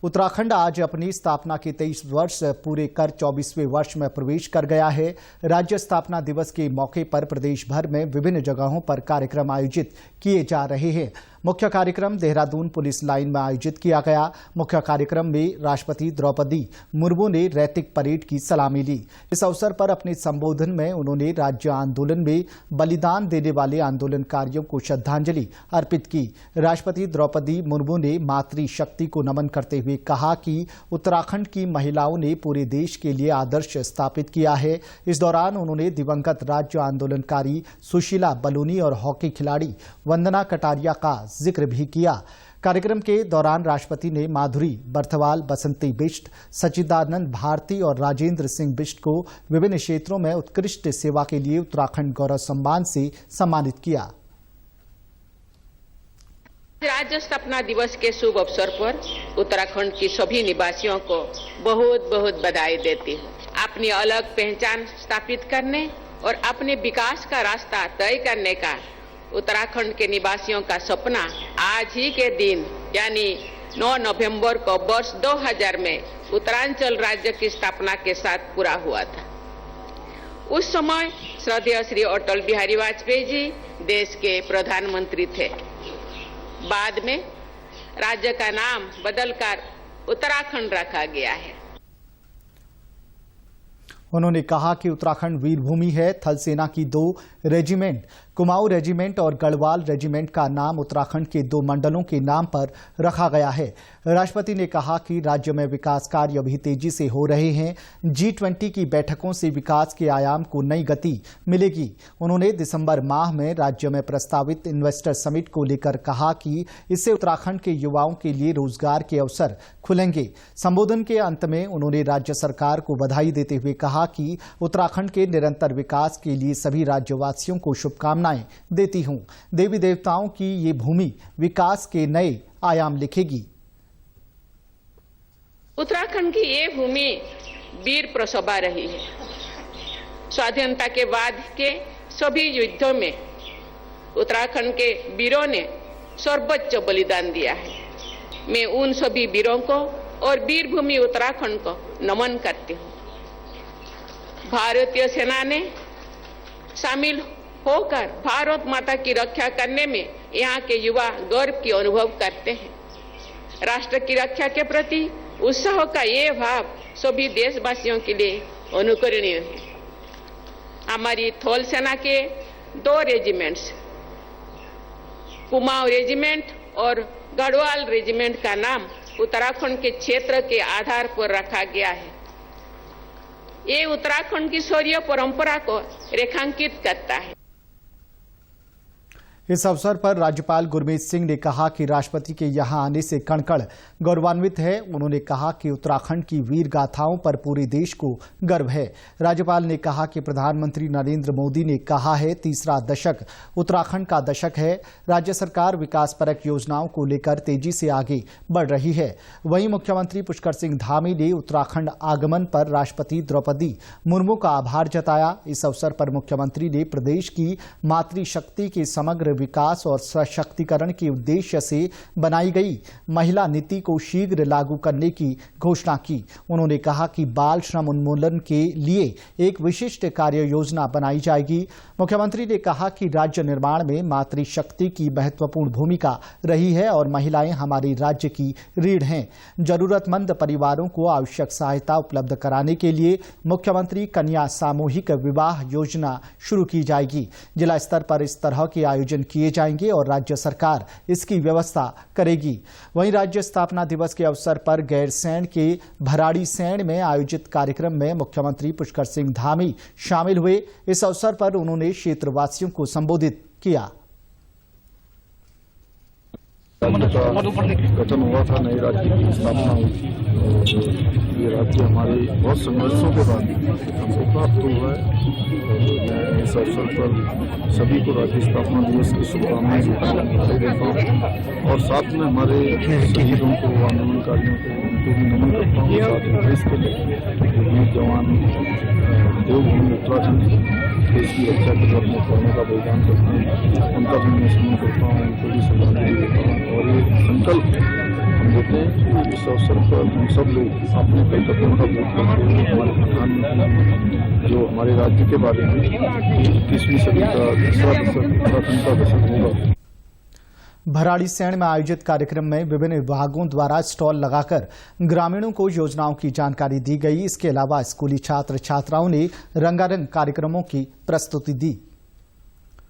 उत्तराखंड आज अपनी स्थापना के 23 वर्ष पूरे कर 24वें वर्ष में प्रवेश कर गया है। राज्य स्थापना दिवस के मौके पर प्रदेश भर में विभिन्न जगहों पर कार्यक्रम आयोजित किए जा रहे हैं। मुख्य कार्यक्रम देहरादून पुलिस लाइन में आयोजित किया गया। मुख्य कार्यक्रम में राष्ट्रपति द्रौपदी मुर्मू ने रैतिक परेड की सलामी ली। इस अवसर पर अपने संबोधन में उन्होंने राज्य आंदोलन में बलिदान देने वाले आंदोलनकारियों को श्रद्धांजलि अर्पित की। राष्ट्रपति द्रौपदी मुर्मू ने मातृशक्ति को नमन करते हुए कहा कि उत्तराखंड की महिलाओं ने पूरे देश के लिए आदर्श स्थापित किया है। इस दौरान उन्होंने दिवंगत राज्य आंदोलनकारी सुशीला बलूनी और हॉकी खिलाड़ी वंदना कटारिया का जिक्र भी किया। कार्यक्रम के दौरान राष्ट्रपति ने माधुरी बर्थवाल, बसंती बिष्ट, सच्चिदानंद भारती और राजेंद्र सिंह बिष्ट को विभिन्न क्षेत्रों में उत्कृष्ट सेवा के लिए उत्तराखंड गौरव सम्मान से सम्मानित किया। राज्य स्थापना दिवस के शुभ अवसर पर उत्तराखंड की सभी निवासियों को बहुत बहुत बधाई देती हूँ। अपनी अलग पहचान स्थापित करने और अपने विकास का रास्ता तय करने का उत्तराखंड के निवासियों का सपना आज ही के दिन यानी 9 नवंबर को वर्ष 2000 में उत्तरांचल राज्य की स्थापना के साथ पूरा हुआ था। उस समय श्रद्धेय श्री अटल बिहारी वाजपेयी जी देश के प्रधानमंत्री थे। बाद में राज्य का नाम बदलकर उत्तराखंड रखा गया है। उन्होंने कहा कि उत्तराखंड वीरभूमि है। थल सेना की 2 रेजिमेंट, कुमाऊं रेजिमेंट और गढ़वाल रेजिमेंट का नाम उत्तराखंड के 2 मंडलों के नाम पर रखा गया है। राष्ट्रपति ने कहा कि राज्य में विकास कार्य अभी तेजी से हो रहे हैं। G20 की बैठकों से विकास के आयाम को नई गति मिलेगी। उन्होंने दिसंबर माह में राज्य में प्रस्तावित इन्वेस्टर समिट को लेकर कहा कि इससे उत्तराखंड के युवाओं के लिए रोजगार के अवसर खुलेंगे। संबोधन के अंत में उन्होंने राज्य सरकार को बधाई देते हुए कहा कि उत्तराखंड के निरंतर विकास के लिए सभी राज्यवासियों को शुभकामनाएं देती हूं। देवी देवताओं की ये भूमि विकास के नए आयाम लिखेगी। उत्तराखंड की ये भूमि वीर प्रसभा रही है। स्वाधीनता के बाद के सभी युद्धों में उत्तराखंड के वीरों ने सर्वोच्च बलिदान दिया है। मैं उन सभी वीरों को और वीर भूमि उत्तराखंड को नमन करती हूँ। भारतीय सेना ने शामिल होकर भारत माता की रक्षा करने में यहाँ के युवा गर्व की अनुभव करते हैं। राष्ट्र की रक्षा के प्रति उत्साह का ये भाव सभी देशवासियों के लिए अनुकरणीय है। हमारी थल सेना के 2 रेजिमेंट्स, कुमाऊं रेजिमेंट और गढ़वाल रेजिमेंट का नाम उत्तराखंड के क्षेत्र के आधार पर रखा गया है। ये उत्तराखंड की शौर्य परंपरा को रेखांकित करता है। इस अवसर पर राज्यपाल गुरमीत सिंह ने कहा कि राष्ट्रपति के यहां आने से कण-कण गौरवान्वित है। उन्होंने कहा कि उत्तराखंड की वीर गाथाओं पर पूरे देश को गर्व है। राज्यपाल ने कहा कि प्रधानमंत्री नरेंद्र मोदी ने कहा है 3रा दशक उत्तराखंड का दशक है। राज्य सरकार विकासपरक योजनाओं को लेकर तेजी से आगे बढ़ रही है। वहीं मुख्यमंत्री पुष्कर सिंह धामी ने उत्तराखंड आगमन पर राष्ट्रपति द्रौपदी मुर्मू का आभार जताया। इस अवसर पर मुख्यमंत्री ने प्रदेश की मातृशक्ति के समग्र विकास और सशक्तिकरण के उद्देश्य से बनाई गई महिला नीति को शीघ्र लागू करने की घोषणा की। उन्होंने कहा कि बाल श्रम उन्मूलन के लिए एक विशिष्ट कार्य योजना बनाई जाएगी। मुख्यमंत्री ने कहा कि राज्य निर्माण में मातृशक्ति की महत्वपूर्ण भूमिका रही है और महिलाएं हमारे राज्य की रीढ़ हैं। जरूरतमंद परिवारों को आवश्यक सहायता उपलब्ध कराने के लिए मुख्यमंत्री कन्या सामूहिक विवाह योजना शुरू की जाएगी। जिला स्तर पर इस तरह के आयोजन किए जाएंगे और राज्य सरकार इसकी व्यवस्था करेगी। वहीं राज्य स्थापना दिवस के अवसर पर गैरसैंण के भराड़ीसैंण में आयोजित कार्यक्रम में मुख्यमंत्री पुष्कर सिंह धामी शामिल हुए। इस अवसर पर उन्होंने क्षेत्रवासियों को संबोधित किया। गठन हुआ था, नए राज्य की स्थापना हुई थी। ये राज्य हमारे बहुत संघर्षों के बाद हमको प्राप्त हुआ है। मैं इस अवसर पर सभी को राज्य स्थापना दिवस की शुभकामनाएं देता हूँ और साथ में हमारे शहीदों को, आंदोलनकारियों को, उनको भी नमन करता हूँ। साथ में देश के लिए जवान देवभूमि उत्तराखंड देश की रक्षा के लिए अपने प्राणों का बलिदान करते हैं, उनका भी मैं सम्मान करता हूँ, उनको भी श्रद्धांजलि देता हूँ। और ये संकल्प देते हैं कि इस अवसर पर हम सब लोग अपने कर्तव्यों का बोध करते हुए हमारे प्रधानमंत्री जो हमारे राज्य के बारे में 21वीं सदी का दूसरा दशक होगा। भराड़ीसैंण में आयोजित कार्यक्रम में विभिन्न विभागों द्वारा स्टॉल लगाकर ग्रामीणों को योजनाओं की जानकारी दी गई। इसके अलावा स्कूली छात्र छात्राओं ने रंगारंग कार्यक्रमों की प्रस्तुति दी।